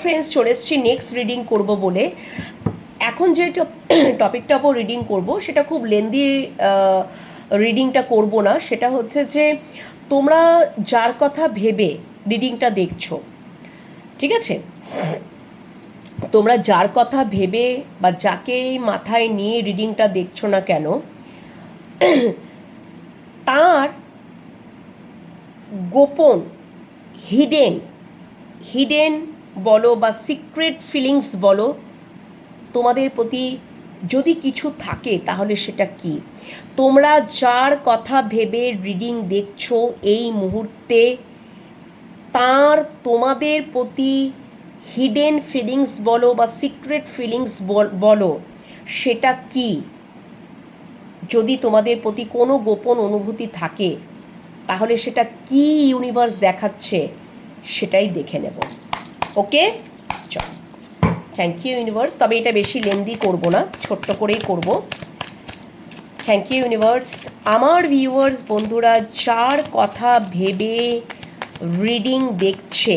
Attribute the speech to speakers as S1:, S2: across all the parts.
S1: Friends, চলে এসেছি next reading করব বলে। এখন যে টপিকটা ওপর রিডিং করব সেটা খুব লেন্দি রিডিংটা করব না। সেটা হচ্ছে যে তোমরা যার কথা ভেবে রিডিংটা দেখছো, ঠিক আছে, তোমরা যার কথা ভেবে বা যাকে মাথায় নিয়ে রিডিংটা দেখছো না কেন, তার গোপন হিডেন বলো বা সিক্রেট ফিলিংস বলো, তোমাদের প্রতি যদি কিছু থাকে তাহলে সেটা কি? তোমরা যার কথা ভেবে রিডিং দেখছো এই মুহূর্তে, তার তোমাদের প্রতি হিডেন ফিলিংস বলো বা সিক্রেট ফিলিংস বলো, সেটা কি? যদি তোমাদের প্রতি কোনো গোপন অনুভূতি থাকে তাহলে সেটা কি ইউনিভার্স দেখাচ্ছে সেটাই দেখে নেব। ওকে, চল। Thank you universe. তবে এটা বেশি লেন্দি করব না, ছোট্ট করেই করব। Thank you universe. আমার ভিউয়ার্স বন্ধুরা যার কথা ভেবে রিডিং দেখছে,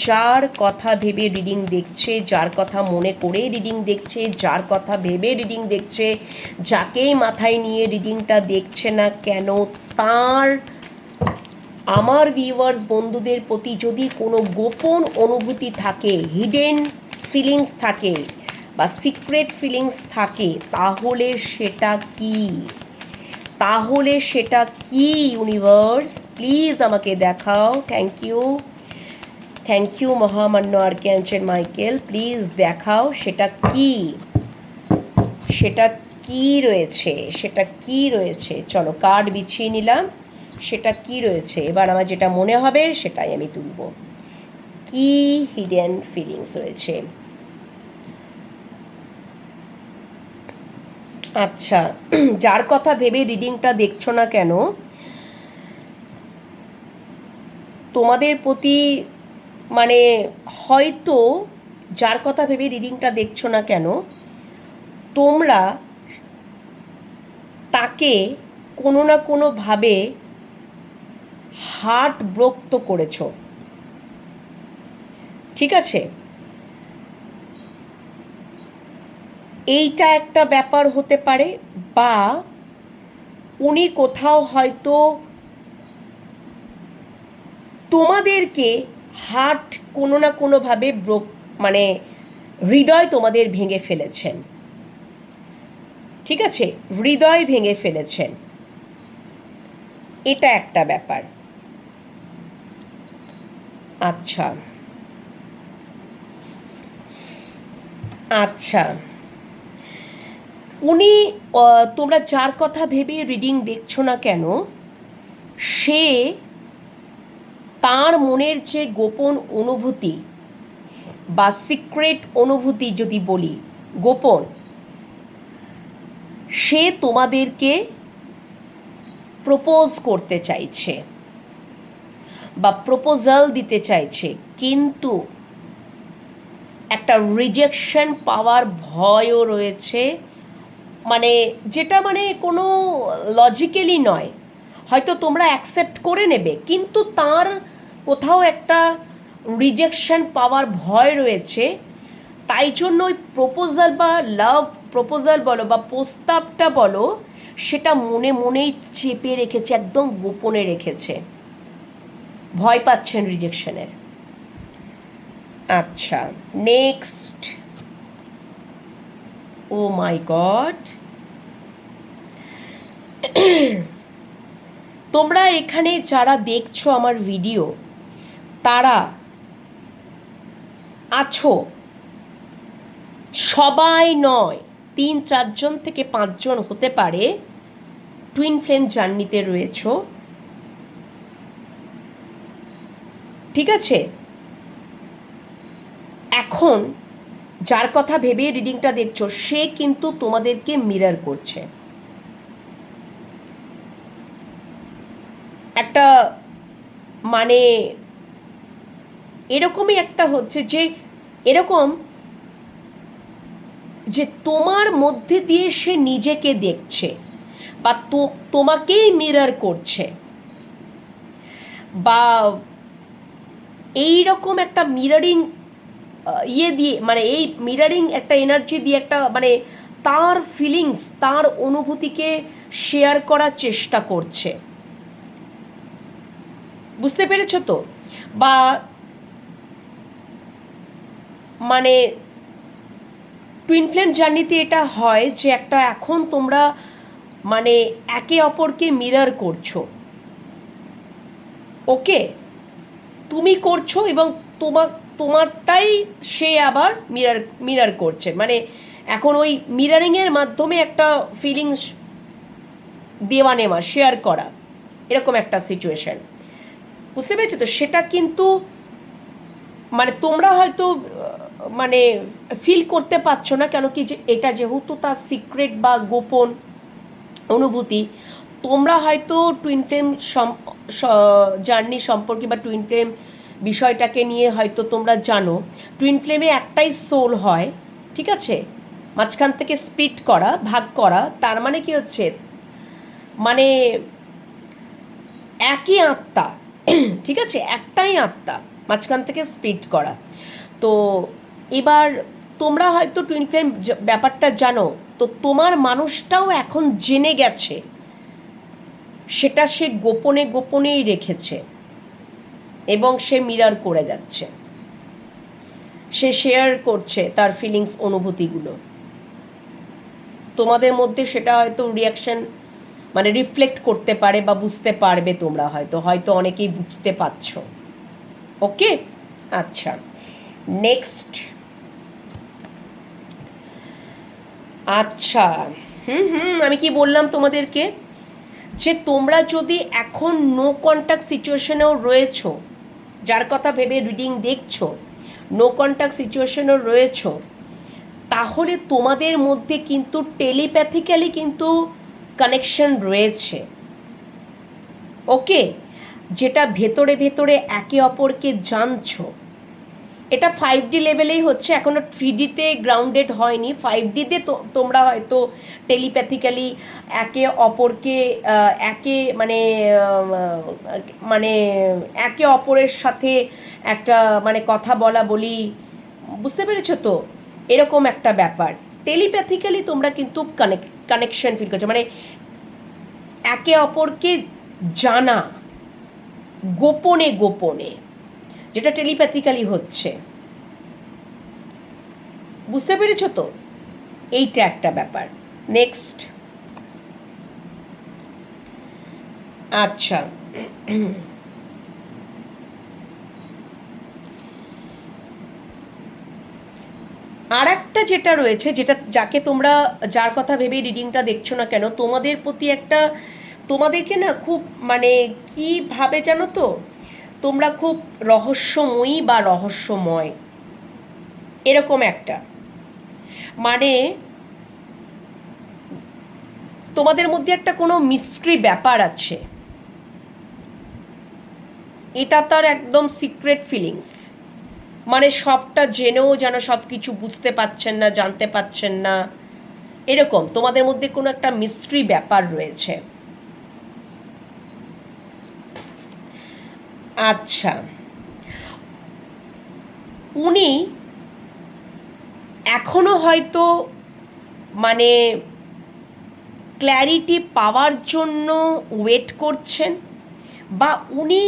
S1: যার কথা ভেবে রিডিং দেখছে, যার কথা মনে করে রিডিং দেখছে, যার কথা ভেবে রিডিং দেখছে, যাকেই মাথায় নিয়ে রিডিংটা দেখছে না কেন, তার আমার ভিউয়ার্স বন্ধুদের প্রতি যদি কোনো গোপন অনুভূতি থাকে, হিডেন ফিলিংস থাকে বা সিক্রেট ফিলিংস থাকে, তাহলে সেটা কি? তাহলে সেটা কি ইউনিভার্স? প্লিজ আমাকে দেখাও। থ্যাংক ইউ মহামান্য আর্কঅ্যাঞ্জেল মাইকেল, প্লিজ দেখাও সেটা কি, সেটা কি রয়েছে, সেটা কি রয়েছে। চলো কার্ড বিছিয়ে নিলাম, সেটা কি রয়েছে। এবার আমার যেটা মনে হবে সেটাই আমি তুলব। কি হিডেন ফিলিংস রয়েছে? আচ্ছা, যার কথা ভেবে রিডিংটা দেখছো না কেন, তোমাদের প্রতি মানে হয়তো যার কথা ভেবে রিডিংটা দেখছো না কেন, তোমরা তাকে কোনো না কোনোভাবে হার্ট ব্রোক তো করেছো, ঠিক আছে? এইটা একটা ব্যাপার হতে পারে, বা উনি কোথাও হয়তো তোমাদেরকে হার্ট কোনো না কোনোভাবে ব্রোক, মানে হৃদয় তোমাদের ভেঙে ফেলেছেন, ঠিক আছে? হৃদয় ভেঙে ফেলেছেন, এটা একটা ব্যাপার। আচ্ছা আচ্ছা, উনি তোমরা যার কথা ভেবে রিডিং দেখছো না কেন, সে তার মনের যে গোপন অনুভূতি বা সিক্রেট অনুভূতি যদি বলি, গোপন, সে তোমাদেরকে প্রপোজ করতে চাইছে বা প্রপোজাল দিতে চাইছে, কিন্তু একটা রিজেকশন পাওয়ার ভয়ও রয়েছে, মানে যেটা মানে কোনো লজিক্যালি নয়। হয়তো তোমরা অ্যাকসেপ্ট করে নেবে, কিন্তু তার কোথাও একটা রিজেকশন পাওয়ার ভয় রয়েছে। তাই জন্য ওই প্রপোজাল বা লাভ প্রপোজাল বলো বা প্রস্তাবটা বলো, সেটা মনে মনেই চেপে রেখেছে, একদম গোপনে রেখেছে, ভয় পাচ্ছেন রিজেকশনের। আচ্ছা, নেক্সট। ও মাই গড, তোমরা এখানে যারা দেখছো আমার ভিডিও, তারা আছো, সবাই নয়, 3-4 থেকে 5 হতে পারে, টুইন ফ্লেম জার্নিতে রয়েছো, ঠিক আছে? এখন যার কথা ভেবে রিডিংটা দেখছো, সে কিন্তু তোমাদেরকে মিরর করছে। একটা মানে এরকমই একটা হচ্ছে যে এরকম যে তোমার মধ্যে দিয়ে সে নিজেকে দেখছে বা তোমাকেই মিরর করছে, বা এই রকম একটা মিররিং ইয়ে দিয়ে, মানে এই মিরারিং একটা এনার্জি দিয়ে একটা মানে তার ফিলিংস, তার অনুভূতিকে শেয়ার করার চেষ্টা করছে। বুঝতে পেরেছো তো? বা মানে টুইন ফ্লেম জার্নিতে এটা হয় যে একটা এখন তোমরা মানে একে অপরকে মিরর করছো। ওকে, তুমি করছো এবং তোমারটাই সে আবার মিরর করছে, মানে এখন ওই মিররিংয়ের মাধ্যমে একটা ফিলিংস দেওয়া নেওয়া শেয়ার করা, এরকম একটা সিচুয়েশন। বুঝতে পেরেছো তো? সেটা কিন্তু মানে তোমরা হয়তো মানে ফিল করতে পারছো না, কেন কি যে এটা যেহেতু তার সিক্রেট বা গোপন অনুভূতি, তোমরা হয়তো টুইন ফ্লেম জার্নি সম্পর্কে বা টুইন ফ্লেম বিষয়টাকে নিয়ে হয়তো তোমরা জানো। টুইন ফ্লেমে একটাই সোল হয়, ঠিক আছে, মাঝখান থেকে স্প্লিট করা, ভাগ করা, তার মানে কি হচ্ছে, মানে একই আত্মা, ঠিক আছে, একটাই আত্মা, মাঝখান থেকে স্প্লিট করা। তো এবার তোমরা হয়তো টুইন ফ্লেম ব্যাপারটা জানো, তো তোমার মানুষটাও এখন জেনে গেছে, সেটা সে গোপনে গোপনেই রেখেছে এবং সে মিরর করে যাচ্ছে, সে শেয়ার করছে তার ফিলিংস, অনুভূতিগুলো তোমাদের মধ্যে। সেটা হয়তো রিয়াকশন মানে রিফ্লেক্ট করতে পারে বা বুঝতে পারবে তোমরা, হয়তো হয়তো অনেকেই বুঝতে পারছো। ওকে, আচ্ছা, নেক্সট। আচ্ছা, আমি কি বললাম তোমাদেরকে, যে তোমরা যদি এখন নো কন্ট্যাক্ট সিচুয়েশনেও রয়েছো, যার কথা ভেবে রিডিং দেখছো, নো কন্ট্যাক্ট সিচুয়েশনেও রয়েছো, তাহলে তোমাদের মধ্যে কিন্তু টেলিপ্যাথিক্যালি কিন্তু কানেকশন রয়েছে। ওকে, যেটা ভেতরে ভেতরে একে অপরকে জানছো। এটা 5D লেভেলেই হচ্ছে, এখনও 3Dতে গ্রাউন্ডেড হয়নি। 5Dতে তোমরা হয়তো টেলিপ্যাথিক্যালি একে অপরকে একে মানে মানে একে অপরের সাথে একটা মানে কথা বলা বলি, বুঝতে পেরেছো তো? এরকম একটা ব্যাপার, টেলিপ্যাথিক্যালি তোমরা কিন্তু কানেকশন ফিল করছো, মানে একে অপরকে জানা গোপনে গোপনে, যেটা টেলিপ্যাথিক্যালি হচ্ছে। বুঝতে পেরেছো তো? এইটা একটা ব্যাপার। নেক্সট, আচ্ছা, আর একটা যেটা রয়েছে, যেটা যাকে তোমরা যার কথা ভেবে রিডিংটা দেখছো না কেন, তোমাদের প্রতি একটা, তোমাদেরকে না খুব মানে কি ভাবে জানো তো, তোমরা খুব রহস্যময়ী বা রহস্যময়, এরকম একটা মানে তোমাদের মধ্যে একটা কোনো মিস্ট্রি ব্যাপার আছে, এটা তার একদম সিক্রেট ফিলিংস, মানে সবটা জেনেও যেন সব কিছু বুঝতে পারছেন না, জানতে পারছেন না, এরকম তোমাদের মধ্যে কোনো একটা মিস্ট্রি ব্যাপার রয়েছে। আচ্ছা, উনি এখনো হয়তো মানে ক্ল্যারিটি পাওয়ার জন্য ওয়েট করছেন, বা উনি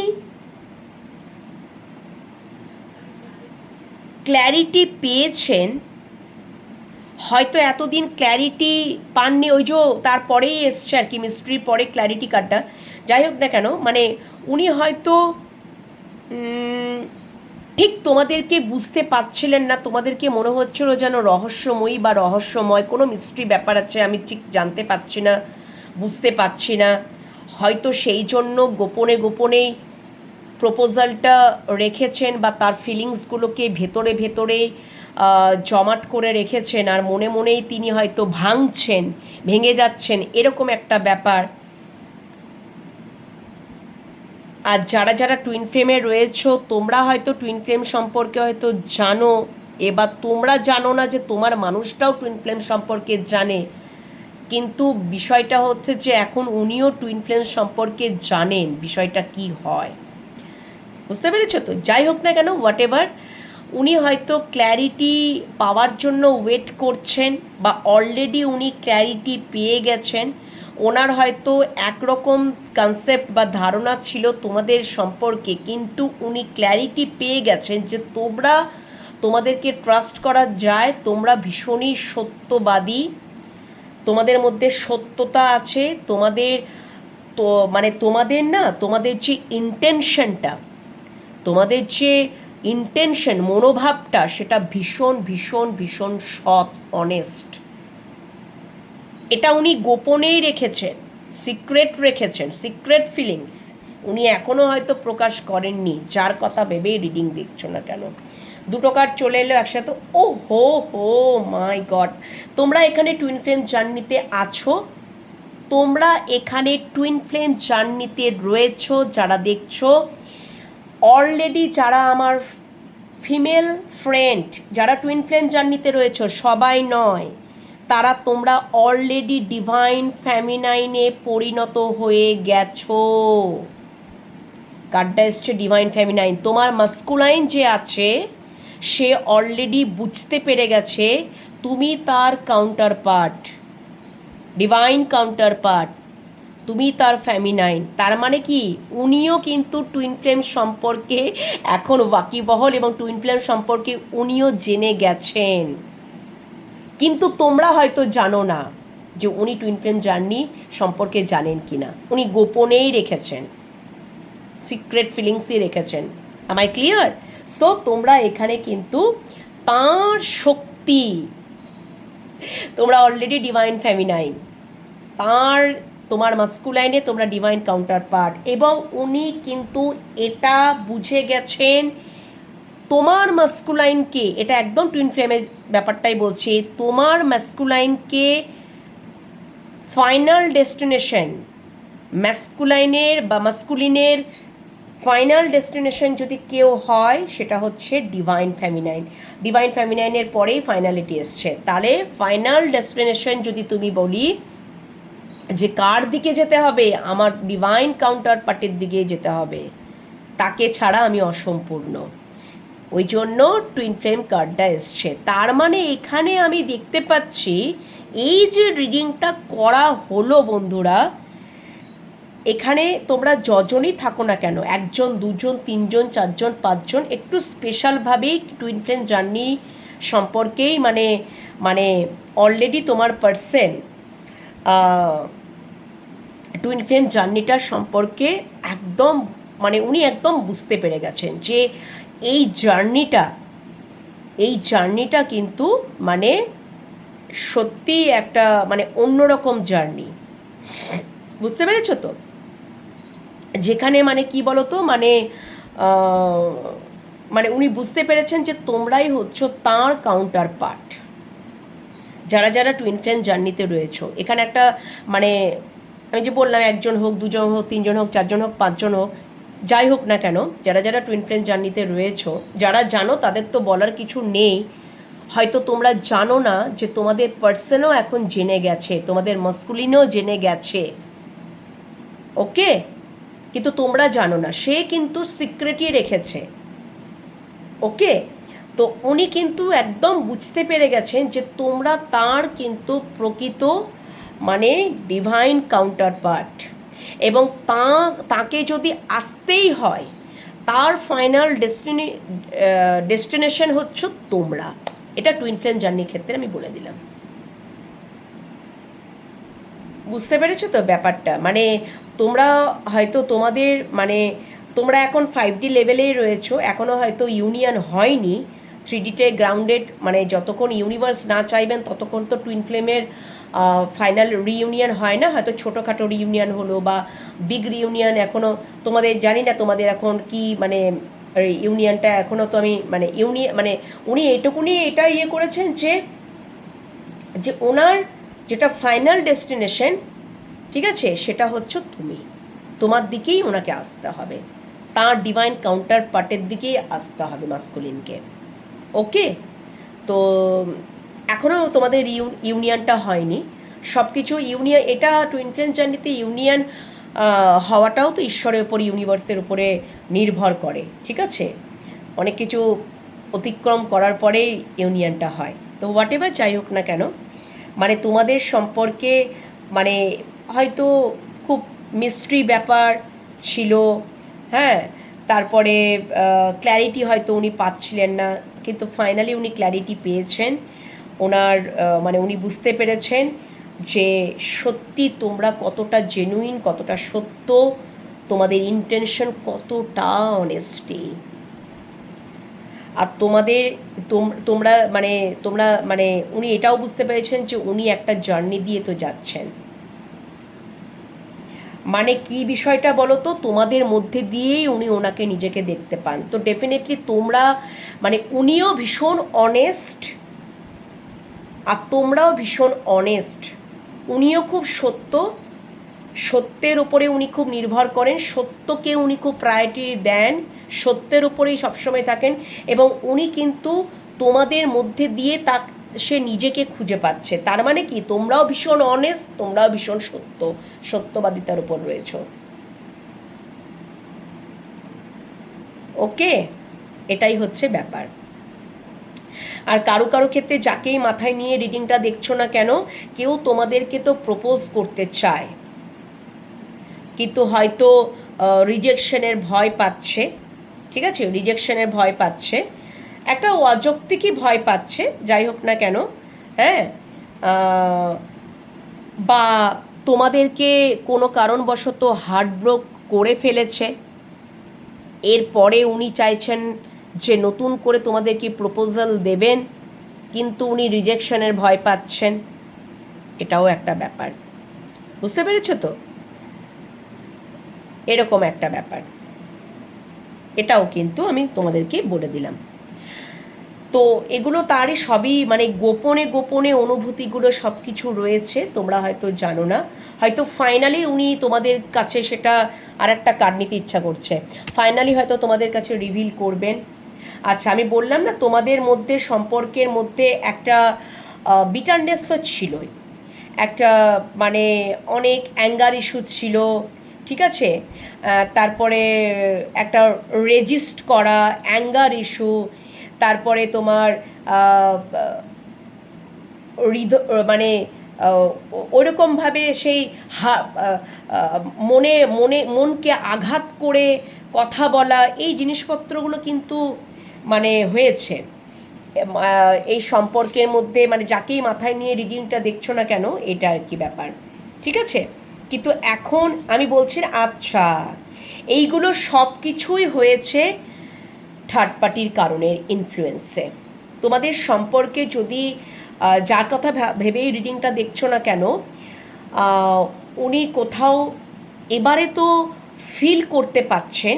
S1: ক্ল্যারিটি পেয়েছেন, হয়তো এতদিন ক্ল্যারিটি পাননি, ওই যে তারপরেই এসছে আর কি, মিস্ট্রির পরে ক্ল্যারিটি কার্ডটা। যাই হোক না কেন, মানে উনি হয়তো ঠিক তোমাদেরকে বুঝতে পারছিলেন না, তোমাদেরকে মনে হচ্ছিল যেন রহস্যময়ী বা রহস্যময় কোনো মিস্ট্রি ব্যাপার আছে, আমি ঠিক জানতে পারছি না, বুঝতে পারছি না, হয়তো সেই জন্য গোপনে গোপনেই প্রপোজালটা রেখেছেন বা তার ফিলিংসগুলোকে ভেতরে ভেতরে জমাট করে রেখেছেন, আর মনে মনেই তিনি হয়তো ভাঙছেন, ভেঙে যাচ্ছেন, এরকম একটা ব্যাপার। আর যারা যারা টুইন ফ্লেমে রয়েছো, তোমরা হয়তো টুইন ফ্লেম সম্পর্কে হয়তো জানো, এবার তোমরা জানো না যে তোমার মানুষটাও টুইন ফ্লেম সম্পর্কে জানে, কিন্তু বিষয়টা হচ্ছে যে এখন উনিও টুইন ফ্লেম সম্পর্কে জানেন বিষয়টা কি হয়। বুঝতে পেরেছো তো? যাই হোক না কেন, হোয়াট এভার, উনি হয়তো ক্ল্যারিটি পাওয়ার জন্য ওয়েট করছেন, বা অলরেডি উনি ক্ল্যারিটি পেয়ে গেছেন। ওনার হয়তো একরকম কনসেপ্ট বা ধারণা ছিল তোমাদের সম্পর্কে, কিন্তু উনি ক্ল্যারিটি পেয়ে গেছেন যে তোমাদেরকে ট্রাস্ট করা যায়, তোমরা ভীষণই সত্যবাদী, তোমাদের মধ্যে সত্যতা আছে, তোমাদের তো মানে তোমাদের না, তোমাদের যে ইন্টেনশনটা, তোমাদের যে ইন্টেনশন, মনোভাবটা, সেটা ভীষণ ভীষণ ভীষণ সৎ, অনেস্ট। এটা উনি গোপনেই রেখেছেন, সিক্রেট রেখেছেন, সিক্রেট ফিলিংস উনি এখনও হয়তো প্রকাশ করেননি, যার কথা ভেবেই রিডিং দেখছো না কেন। দুটো কার্ড চলে এলো একসাথে। ও হো হো মাই গড, তোমরা এখানে টুইন ফ্লেম জার্নিতে আছো, তোমরা এখানে টুইন ফ্লেম জার্নিতে রয়েছো। যারা দেখছো অলরেডি, যারা আমার ফিমেল ফ্রেন্ড, যারা টুইন ফ্লেম জার্নিতে রয়েছো, সবাই নয়, তারা তোমরা অলরেডি ডিভাইন ফ্যামিনাইনে পরিণত হয়ে গেছো। কার্ডটা এসছে ডিভাইন ফ্যামিনাইন। তোমার মাস্কুলাইন যে আছে সে অলরেডি বুঝতে পেরে গেছে তুমি তার counter part, divine counter part, তুমি তার ফ্যামিনাইন। তার মানে কি উনিও কিন্তু টুইন ফ্লেম সম্পর্কে এখন ওয়াকিবহল, এবং টুইন ফ্লেম সম্পর্কে উনিও জেনে গেছেন, কিন্তু তোমরা হয়তো জানো না যে উনি টুইন ফ্লেম জার্নি সম্পর্কে জানেন কি না। উনি গোপনেই রেখেছেন, সিক্রেট ফিলিংসই রেখেছেন। am I clear? সো তোমরা এখানে কিন্তু তাঁর শক্তি, তোমরা অলরেডি ডিভাইন ফ্যামিনাইন, তোমার মাস্কুলাইনে তোমরা ডিভাইন কাউন্টার পার্ট, এবং উনি কিন্তু এটা বুঝে গেছেন তোমার মাস্কুলাইনকে, এটা একদম টুইন ফ্লেমের ব্যাপারটাই বলছি, তোমার মাস্কুলাইনকে ফাইনাল ডেস্টিনেশন, ম্যাস্কুলাইনের বা মাস্কুলিনের ফাইনাল ডেস্টিনেশন যদি কেউ হয় সেটা হচ্ছে ডিভাইন ফ্যামিনাইন। ডিভাইন ফ্যামিনাইনের পরেই ফাইনালিটি এসছে। তাহলে ফাইনাল ডেস্টিনেশন যদি তুমি বলি যে কার দিকে যেতে হবে, আমার ডিভাইন কাউন্টার পার্টের দিকে যেতে হবে, তাকে ছাড়া আমি অসম্পূর্ণ। ওই জন্য টুইন ফ্লেম কার্ডটা এসছে। তার মানে এখানে আমি দেখতে পাচ্ছি এই যে রিডিংটা করা হলো বন্ধুরা, এখানে তোমরা যজনই থাকো না কেন, একজন, দুজন, তিনজন, চারজন, পাঁচজন, একটু স্পেশালভাবেই টুইন ফ্লেম জার্নি সম্পর্কেই মানে অলরেডি তোমার পার্সন টুইন ফ্লেম জার্নিটার সম্পর্কে একদম উনি একদম বুঝতে পেরে গেছেন যে এই জার্নিটা কিন্তু সত্যি একটা অন্যরকম জার্নি। বুঝতে পেরেছো তো? যেখানে কি বলো তো উনি বুঝতে পেরেছেন যে তোমরাই হচ্ছ তাঁর কাউন্টার পার্ট, যারা যারা টুইন ফ্লেম জার্নিতে রয়েছো। এখানে একটা আমি যে বললাম, একজন হোক, দুজন হোক, তিনজন হোক, চারজন হোক, পাঁচজন হোক, যাই হোক না কেন, যারা যারা টুইন ফ্লেম জার্নিতে রয়েছো, যারা জানো তাদের তো বলার কিছু নেই। হয়তো তোমরা জানো না যে তোমাদের পার্সনও এখন জেনে গেছে, তোমাদের মাস্কুলিনও জেনে গেছে, ওকে, কিন্তু তোমরা জানো না, সে কিন্তু সিক্রেটই রেখেছে, ওকে। তো উনি কিন্তু একদম বুঝতে পেরে গেছেন যে তোমরা তার কিন্তু প্রকৃত ডিভাইন কাউন্টার পার্ট, এবং তাকে যদি আসতেই হয়, তার ফাইনাল ডেস্টিনেশন হচ্ছে তোমরা। এটা টুইন ফ্লেম জার্নির ক্ষেত্রে আমি বলে দিলাম। বুঝতে পেরেছো তো ব্যাপারটা? তোমরা হয়তো তোমাদের তোমরা এখন 5D লেভেলেই রয়েছো, এখনও হয়তো ইউনিয়ন হয়নি। 3Dতে গ্রাউন্ডেড, যতক্ষণ ইউনিভার্স না চাইবেন ততক্ষণ তো টুইন ফ্লেমের ফাইনাল রিইউনিয়ন হয় না। হয়তো ছোটোখাটো রিইউনিয়ন হলো বা বিগ রিইউনিয়ন এখনও তোমাদের, জানি না তোমাদের এখন কি ইউনিয়নটা এখনও তো আমি উনি এইটুকুনি এটা করেছেন যে ওনার যেটা ফাইনাল ডেস্টিনেশন, ঠিক আছে, সেটা হচ্ছে তোমার দিকেই ওনাকে আসতে হবে, তার ডিভাইন কাউন্টার পার্টের দিকেই আসতে হবে মাস্কুলিনকে, ওকে। তো এখনও তোমাদের ইউনিয়নটা হয়নি, সব কিছু ইউনিয়ন, এটা টুইন ফ্লেম জার্নিতে ইউনিয়ন হওয়াটাও তো ঈশ্বরের উপর, ইউনিভার্সের উপরে নির্ভর করে, ঠিক আছে। অনেক কিছু অতিক্রম করার পরেই ইউনিয়নটা হয়। তো হোয়াট এভার যাই হোক না কেন, মানে তোমাদের সম্পর্কে মানে হয়তো খুব মিস্ট্রি ব্যাপার ছিল, হ্যাঁ, তারপরে ক্ল্যারিটি হয়তো উনি পাচ্ছিলেন না, কিন্তু ফাইনালি উনি ক্ল্যারিটি পেয়েছেন। ওনার মানে উনি বুঝতে পেরেছেন যে সত্যি তোমরা কতটা জেনুইন, কতটা সত্য, তোমাদের ইন্টেনশন কতটা অনেস্টি। আর তোমাদের তোমরা মানে উনি এটাও বুঝতে পেরেছেন যে উনি একটা জার্নি দিয়ে তো যাচ্ছেন। মানে কি বিষয়টা বলো তো, তোমাদের মধ্যে দিয়েই উনি ওনাকে নিজেকে দেখতে পান। তো ডেফিনেটলি তোমরা মানে উনিও ভীষণ অনেস্ট আর তোমরাও ভীষণ অনেস্ট। উনিও খুব সত্যের উপরে উনি খুব নির্ভর করেন, সত্যকে উনি খুব প্রায়োরিটি দেন, সত্যের উপরেই সবসময় থাকেন। এবং উনি কিন্তু তোমাদের মধ্যে দিয়ে সে নিজেকে খুঁজে পাচ্ছে। তার মানে কি, তোমরাও ভীষণ অনেস্ট, তোমরাও ভীষণ সত্যবাদিতার উপর রয়েছো। ওকে, এটাই হচ্ছে ব্যাপার। আর কারো কারো ক্ষেত্রে যাকেই মাথায় নিয়ে রিডিংটা দেখছো না কেন, কেউ তোমাদেরকে তো প্রপোজ করতে চায়, কিন্তু হয়তো রিজেকশনের ভয় পাচ্ছে। ঠিক আছে, রিজেকশনের ভয় পাচ্ছে, একটা অযৌক্তিকই ভয় পাচ্ছে, যাই হোক না কেন, হ্যাঁ, বা তোমাদেরকে কোনো কারণবশত হার্টব্রেক করে ফেলেছে, এরপরে উনি চাইছেন যে নতুন করে তোমাদেরকে প্রপোজাল দেবেন, কিন্তু উনি রিজেকশনের ভয় পাচ্ছেন। এটাও একটা ব্যাপার, বুঝতে পেরেছো তো? এরকম একটা ব্যাপার, এটাও কিন্তু আমি তোমাদেরকে বলে দিলাম। তো এগুলো তারই সবই মানে গোপনে গোপনে অনুভূতিগুলো সব কিছু রয়েছে, তোমরা হয়তো জানো না। হয়তো ফাইনালি উনি তোমাদের কাছে সেটা আর একটা কার্ড নিতে ইচ্ছা করছে, ফাইনালি হয়তো তোমাদের কাছে রিভিল করবেন। আচ্ছা, আমি বললাম না তোমাদের মধ্যে সম্পর্কের মধ্যে একটা বিটারনেস তো ছিলই, একটা মানে অনেক অ্যাঙ্গার ইস্যু ছিল, ঠিক আছে, তারপরে একটা রেজিস্ট করা অ্যাঙ্গার ইস্যু, তারপরে তোমার মানে ওরকমভাবে সেই মনকে আঘাত করে কথা বলা, এই জিনিসপত্রগুলো কিন্তু মানে হয়েছে এই সম্পর্কের মধ্যে। মানে যাকেই মাথায় নিয়ে রিডিংটা দেখছো না কেন, এটা আর কি ব্যাপার, ঠিক আছে। কিন্তু এখন আমি বলছি, আচ্ছা, এইগুলো সব কিছুই হয়েছে থার্ড পার্টির কারণের ইনফ্লুয়েন্সে। তোমাদের সম্পর্কে যদি যার কথা ভেবেই রিডিংটা দেখছো না কেন, উনি কোথাও এবারে তো ফিল করতে পাচ্ছেন,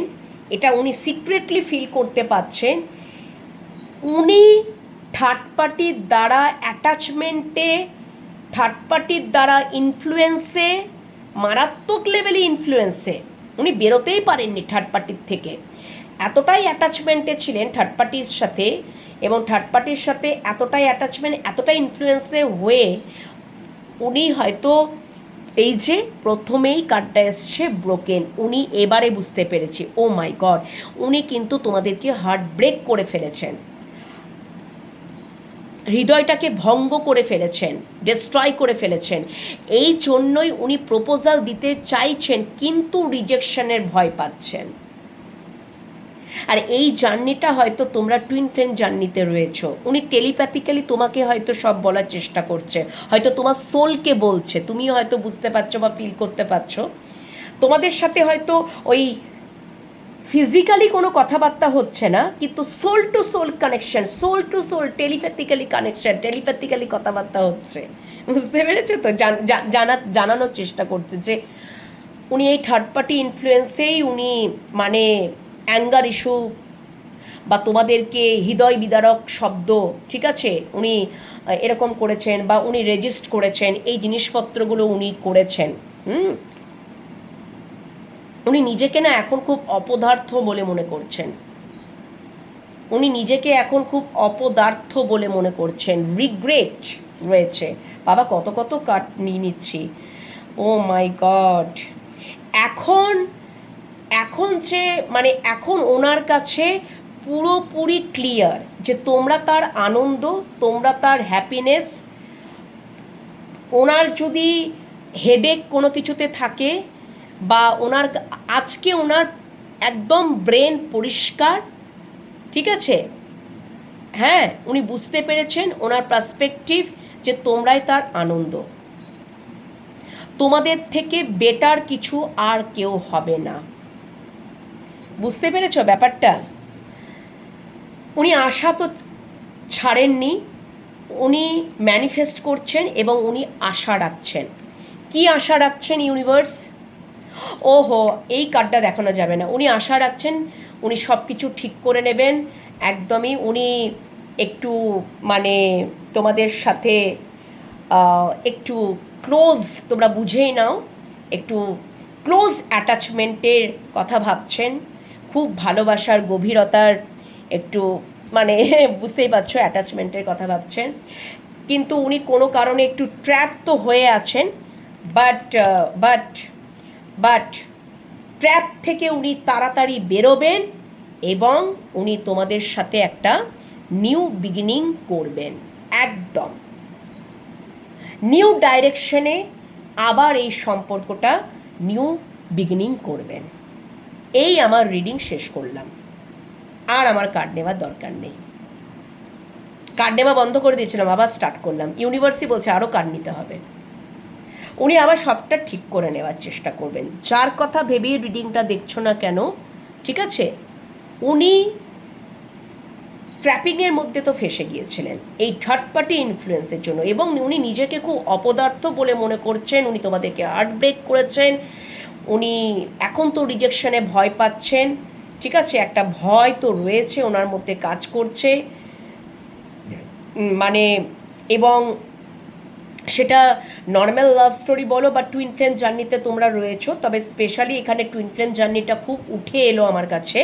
S1: এটা উনি সিক্রেটলি ফিল করতে পাচ্ছেন, উনি থার্ড পার্টির দ্বারা অ্যাটাচমেন্টে, থার্ড পার্টির দ্বারা ইনফ্লুয়েন্সে, মারাত্মক লেভেলে ইনফ্লুয়েন্সে উনি বেরোতেই পারেননি থার্ড পার্টির থেকে। এতটাই অ্যাটাচমেন্টে ছিলেন থার্ড পার্টির সাথে, এবং থার্ড পার্টির সাথে এতটাই অ্যাটাচমেন্ট, এতটাই ইনফ্লুয়েন্সে হয়ে উনি হয়তো এই যে প্রথমেই কার্ডটা এসছে ব্রোকেন, উনি এবারে বুঝতে পেরেছে, ও মাই গড, উনি কিন্তু তোমাদেরকে হার্ট ব্রেক করে ফেলেছেন, হৃদয়টাকে ভঙ্গ করে ফেলেছেন, ডিস্ট্রয় করে ফেলেছেন। এই জন্যই উনি প্রপোজাল দিতে চাইছেন, কিন্তু রিজেকশনের ভয় পাচ্ছেন। আর এই জার্নিটা হয়তো তোমরা টুইন ফ্লেম জার্নিতে রয়েছো। উনি টেলিপ্যাথিক্যালি তোমাকে হয়তো সব বলার চেষ্টা করছে, হয়তো তোমার সোলকে বলছে, তুমিও হয়তো বুঝতে পারছো বা ফিল করতে পারছো। তোমাদের সাথে হয়তো ওই ফিজিক্যালি কোনো কথাবার্তা হচ্ছে না, কিন্তু soul to soul connection, soul to soul telepathically connection, telepathically কথাবার্তা হচ্ছে, বুঝতে পেরেছো তো? জানানোর চেষ্টা করছে যে উনি এই থার্ড পার্টি ইনফ্লুয়েন্সেই উনি মানে অ্যাঙ্গার ইস্যু বা তোমাদেরকে হৃদয় বিদারক শব্দ, ঠিক আছে, উনি এরকম করেছেন, বা উনি রেজিস্ট করেছেন, এই জিনিসপত্রগুলো উনি করেছেন। উনি নিজেকে না এখন খুব অপদার্থ বলে মনে করছেন, উনি নিজেকে এখন খুব অপদার্থ বলে মনে করছেন, রিগ্রেট রয়েছে। বাবা, কত কত কাট নিয়ে নিচ্ছি, ও মাই গড। এখন যে মানে এখন ওনার কাছে পুরোপুরি ক্লিয়ার যে তোমরা তার আনন্দ, তোমরা তার হ্যাপিনেস। ওনার যদি হেডেক কোনো কিছুতে থাকে বা ওনার আজকে ওনার একদম ব্রেন পরিষ্কার, ঠিক আছে? হ্যাঁ, উনি বুঝতে পেরেছেন ওনার পার্সপেক্টিভ যে তোমরাই তার আনন্দ, তোমাদের থেকে বেটার কিছু আর কেউ হবে না। বুঝতে পেরেছ ব্যাপারটা? উনি আশা তো ছাড়েননি, উনি ম্যানিফেস্ট করছেন এবং উনি আশা রাখছেন। কি আশা রাখছেন ইউনিভার্স? ওহো, এই কার্ডটা দেখানো যাবে না। উনি আশা রাখছেন উনি সব কিছু ঠিক করে নেবেন একদমই। উনি একটু মানে তোমাদের সাথে একটু ক্লোজ, তোমরা বুঝেই নাও, একটু ক্লোজ অ্যাটাচমেন্টের কথা ভাবছেন, খুব ভালোবাসার গভীরতার একটু মানে বুঝতেই পারছো অ্যাটাচমেন্টের কথা ভাবছেন। কিন্তু উনি কোনো কারণে একটু ট্র্যাপ তো হয়ে আছেন, বাট বাট বাট ট্র্যাপ থেকে উনি তাড়াতাড়ি বেরোবেন এবং উনি তোমাদের সাথে একটা নিউ বিগিনিং করবেন, একদম নিউ ডাইরেকশনে আবার এই সম্পর্কটা নিউ বিগিনিং করবেন। এই আমার রিডিং শেষ করলাম, আর আমার কার্ড নেওয়ার দরকার নেই। কার্ড নেওয়া বন্ধ করে দিয়েছিলাম, আবার স্টার্ট করলাম। ইউনিভার্সই বলছে আরও কার্ড নিতে হবে। উনি আবার সবটা ঠিক করে নেওয়ার চেষ্টা করবেন। যার কথা ভেবেই রিডিংটা দেখছো না কেন, ঠিক আছে, উনি ট্র্যাপিংয়ের মধ্যে তো ফেসে গিয়েছিলেন এই থার্ড পার্টি ইনফ্লুয়েন্সের জন্য, এবং উনি নিজেকে খুব অপদার্থ বলে মনে করছেন। উনি তোমাদেরকে হার্ট ব্রেক করেছেন। উনি এখন তো রিজেকশনে ভয় পাচ্ছেন, ঠিক আছে, একটা ভয় তো রয়েছে ওনার মধ্যে কাজ করছে মানে, এবং সেটা নর্মাল লাভ স্টোরি বলো বা টুইন ফ্লেম জার্নিতে তোমরা রয়েছো, তবে স্পেশালি এখানে টুইন ফ্লেম জার্নিটা খুব উঠে এলো আমার কাছে।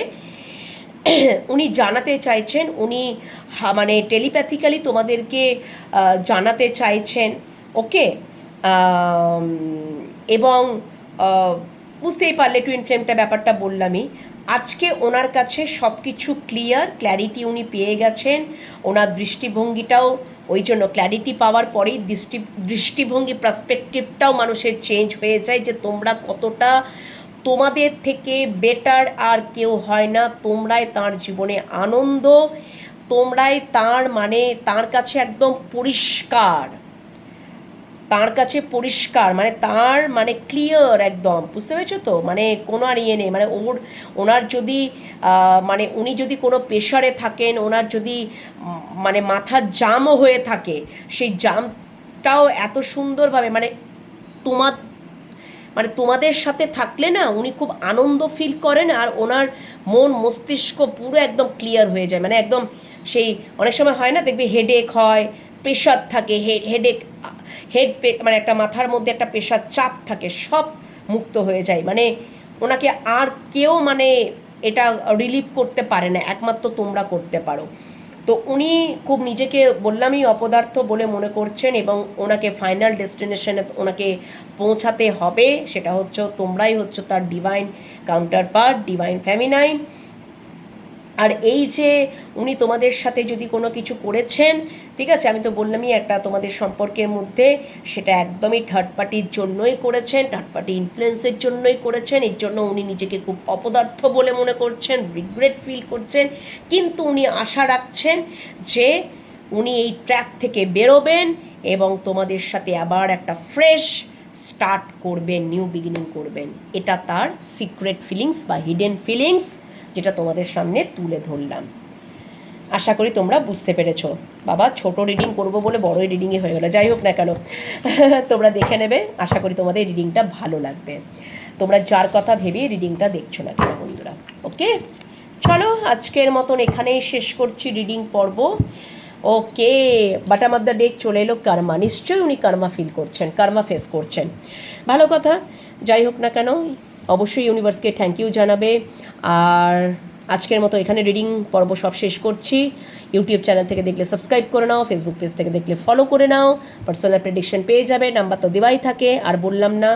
S1: উনি জানাতে চাইছেন, উনি মানে টেলিপ্যাথিক্যালি তোমাদেরকে জানাতে চাইছেন, ওকে। এবং বুঝতেই পারলে টুইন ফ্লেমটা ব্যাপারটা বললামই। আজকে ওনার কাছে সব কিছু ক্লিয়ার, ক্ল্যারিটি উনি পেয়ে গেছেন। ওনার দৃষ্টিভঙ্গিটাও ওই জন্য ক্ল্যারিটি পাওয়ার পরেই দৃষ্টিভঙ্গি পার্সপেক্টিভটাও মানুষের চেঞ্জ হয়ে যায় যে তোমরা কতটা, তোমাদের থেকে বেটার আর কেউ হয় না, তোমরাই তার জীবনে আনন্দ, তোমরাই তার মানে তার কাছে একদম পরিষ্কার, তার কাছে পরিষ্কার মানে তার মানে ক্লিয়ার একদম, বুঝতে পেরেছো তো? মানে কোনো আর ইয়ে নেই, মানে ওনার যদি মানে উনি যদি কোনো প্রেশারে থাকেন, ওনার যদি মানে মাথার জামও হয়ে থাকে, সেই জামটাও এত সুন্দরভাবে মানে তোমার মানে তোমাদের সাথে থাকলে না উনি খুব আনন্দ ফিল করেন, আর ওনার মন মস্তিষ্ক পুরো একদম ক্লিয়ার হয়ে যায়। মানে একদম সেই অনেক সময় হয় না, দেখবে হেডেক হয়, প্রেশার থাকে, হেডেক মানে একটা মাথার মধ্যে একটা প্রেশার চাপ থাকে, সব মুক্ত হয়ে যায়। মানে ওনাকে আর কেউ মানে এটা রিলিভ করতে পারে না, একমাত্র তোমরা করতে পারো। তো উনি খুব নিজেকে বললামই অপদার্থ বলে মনে করছেন, এবং ওনাকে ফাইনাল ডেস্টিনেশনে ওনাকে পৌঁছাতে হবে, সেটা হচ্ছে তোমরাই হচ্ছে তার divine counterpart, divine feminine. আর এই যে উনি তোমাদের সাথে যদি কোনো কিছু করেছেন, ঠিক আছে, আমি তো বললামই একটা তোমাদের সম্পর্কের মধ্যে, সেটা একদমই থার্ড পার্টির জন্যই করেছেন, থার্ড পার্টি ইনফ্লুয়েন্সের জন্যই করেছেন। এর জন্য উনি নিজেকে খুব অপদার্থ বলে মনে করছেন, রিগ্রেট ফিল করছেন, কিন্তু উনি আশা রাখছেন যে উনি এই ট্র্যাক থেকে বেরোবেন এবং তোমাদের সাথে আবার একটা ফ্রেশ স্টার্ট করবেন, নিউ বিগিনিং করবেন। এটা তার সিক্রেট ফিলিংস বা হিডেন ফিলিংস, যেটা তোমাদের সামনে তুলে ধরলাম। আশা করি তোমরা বুঝতে পেরেছো। বাবা ছোট রিডিং করব বলে বড়ই রিডিংই হয়ে গেলো, যাই হোক না কেন তোমরা দেখে নেবে। আশা করি তোমাদের রিডিংটা ভালো লাগবে, তোমরা যার কথা ভেবে রিডিংটা দেখছো না কেন বন্ধুরা। ওকে, চলো আজকের মতন এখানেই শেষ করছি রিডিং পর্ব। ওকে, বাটাম অফ দ্য ডেক চলে এলো কর্মা। নিশ্চয়ই উনি কর্মা ফিল করছেন, কর্মা ফেস করছেন, ভালো কথা। যাই হোক না কেন, অবশ্যই ইউনিভার্সকে থ্যাংক ইউ জানাবে। আর আজকের মতো এখানে রিডিং পর্ব সব শেষ করছি। ইউটিউব চ্যানেল থেকে দেখলে সাবস্ক্রাইব করে নাও, ফেসবুক পেজ থেকে দেখলে ফলো করে নাও, পার্সোনাল প্রেডিকশন পেয়ে যাবে, নাম্বার তো দেওয়াই থাকে। আর বললাম না,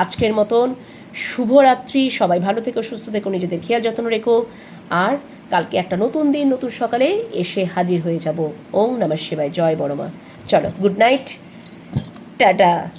S1: আজকের মতন শুভরাত্রি, সবাই ভালো থেকো, সুস্থ থেকো, নিজেদের খেয়াল যত্ন রেখো। আর কালকে একটা নতুন দিন, নতুন সকালে এসে হাজির হয়ে যাব। ওম নমঃ শিবায়, জয় বড়মা। চলো, গুড নাইট, টাটা।